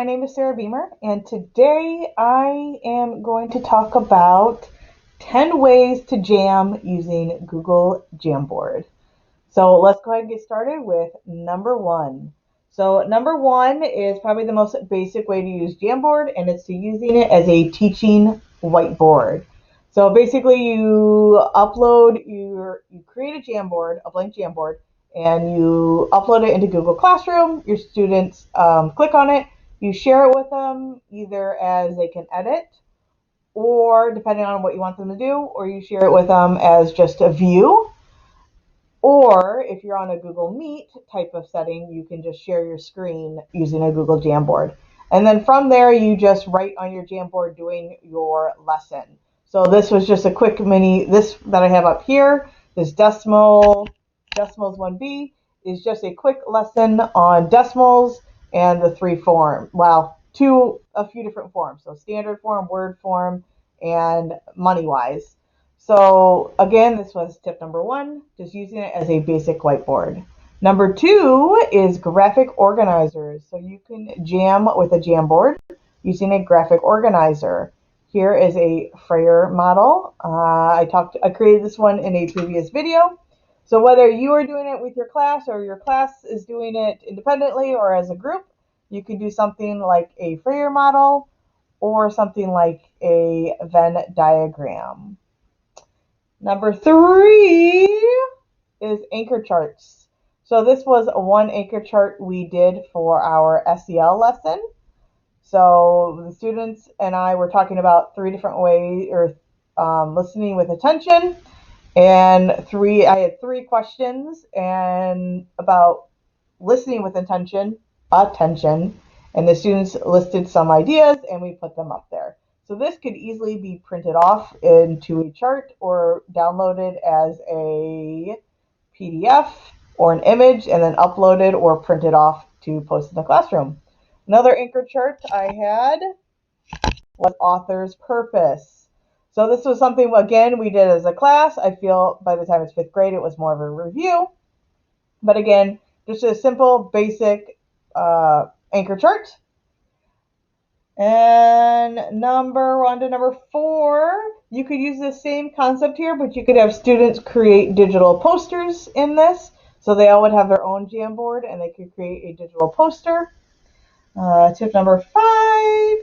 my name is Sarah Beamer, and today I am going to talk about 10 ways to jam using Google Jamboard. So let's go ahead and get started with number one. So number one is probably the most basic way to use Jamboard, and it's to using it as a teaching whiteboard. So basically you create a Jamboard, a blank Jamboard, and you upload it into Google Classroom. Your students click on it. You share it with them either as they can edit or depending on what you want them to do, or you share it with them as just a view. Or if you're on a Google Meet type of setting, you can just share your screen using a Google Jamboard. And then from there, you just write on your Jamboard doing your lesson. So this was just a quick this that I have up here, this Decimals 1B is just a quick lesson on decimals and the three forms. Well, a few different forms. So standard form, word form, and money-wise. So again, this was tip number one, just using it as a basic whiteboard. Number two is graphic organizers. So you can jam with a Jamboard using a graphic organizer. Here is a Frayer model. I created this one in a previous video. So whether you are doing it with your class or your class is doing it independently or as a group, you can do something like a Frayer model or something like a Venn diagram. Number three is anchor charts. So this was one anchor chart we did for our SEL lesson. So the students and I were talking about three different ways, or listening with attention. And I had three questions and about listening with attention, and the students listed some ideas and we put them up there. So this could easily be printed off into a chart or downloaded as a PDF or an image and then uploaded or printed off to post in the classroom. Another anchor chart I had was author's purpose. So this was something, again, we did as a class. I feel by the time it's fifth grade, it was more of a review. But again, just a simple, basic anchor chart. And number four, you could use the same concept here, but you could have students create digital posters in this. So they all would have their own Jamboard and they could create a digital poster. Tip number five,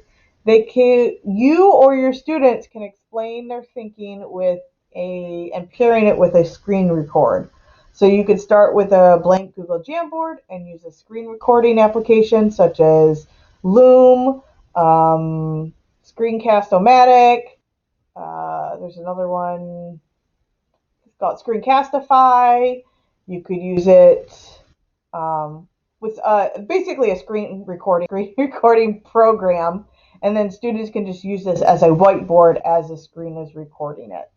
you or your students can explain their thinking and pairing it with a screen record. So you could start with a blank Google Jamboard and use a screen recording application such as Loom, Screencast-O-Matic. There's another one. It's called Screencastify. You could use it with basically a screen recording program, and then students can just use this as a whiteboard as the screen is recording it.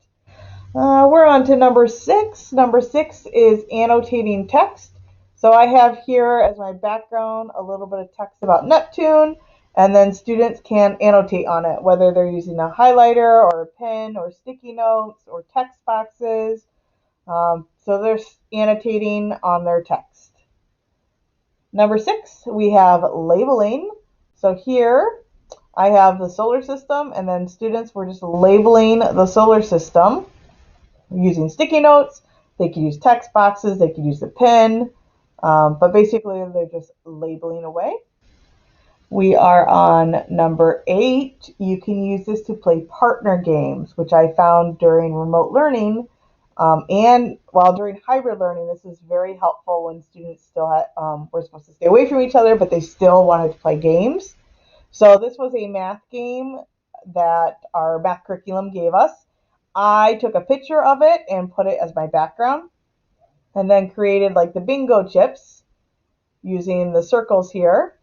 We're on to number six. Number six is annotating text. So I have here as my background a little bit of text about Neptune, and then students can annotate on it, whether they're using a highlighter or a pen or sticky notes or text boxes. So they're annotating on their text. Number six, we have labeling. So here I have the solar system, and then students were just labeling the solar system using sticky notes. They could use text boxes, they could use a pen, but basically they're just labeling away. We are on number eight. You can use this to play partner games, which I found during remote learning. And while during hybrid learning, this is very helpful when students still were supposed to stay away from each other, but they still wanted to play games. So this was a math game that our math curriculum gave us. I took a picture of it and put it as my background, and then created like the bingo chips using the circles here.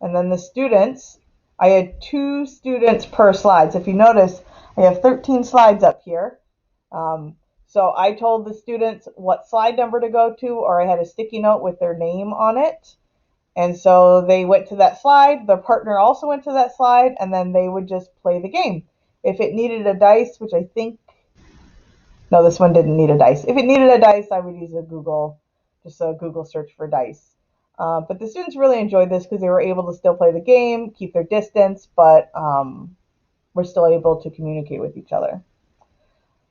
And then the students, I had 2 students per slide. So if you notice, I have 13 slides up here. So I told the students what slide number to go to, or I had a sticky note with their name on it. And so they went to that slide. Their partner also went to that slide, and then they would just play the game. If it needed a dice, which I think, no, this one didn't need a dice. If it needed a dice, I would use just a Google search for dice. But the students really enjoyed this because they were able to still play the game, keep their distance, but were still able to communicate with each other.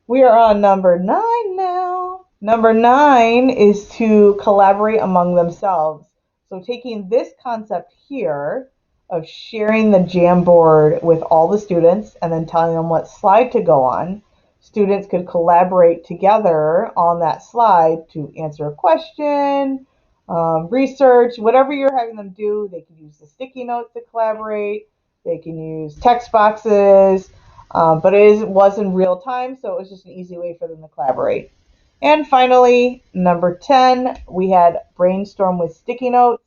We are on number 9 now. Number 9 is to collaborate among themselves. So taking this concept here of sharing the Jamboard with all the students and then telling them what slide to go on, students could collaborate together on that slide to answer a question, research, whatever you're having them do. They can use the sticky notes to collaborate. They can use text boxes, but it was in real time, so it was just an easy way for them to collaborate. And finally, number 10, we had brainstorm with sticky notes.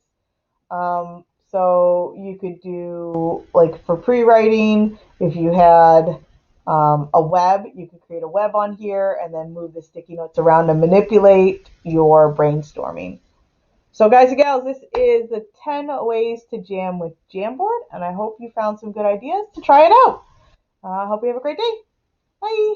So you could do, like for pre-writing, if you had a web, you could create a web on here and then move the sticky notes around to manipulate your brainstorming. So guys and gals, this is the 10 ways to jam with Jamboard, and I hope you found some good ideas to try it out. I hope you have a great day. Bye.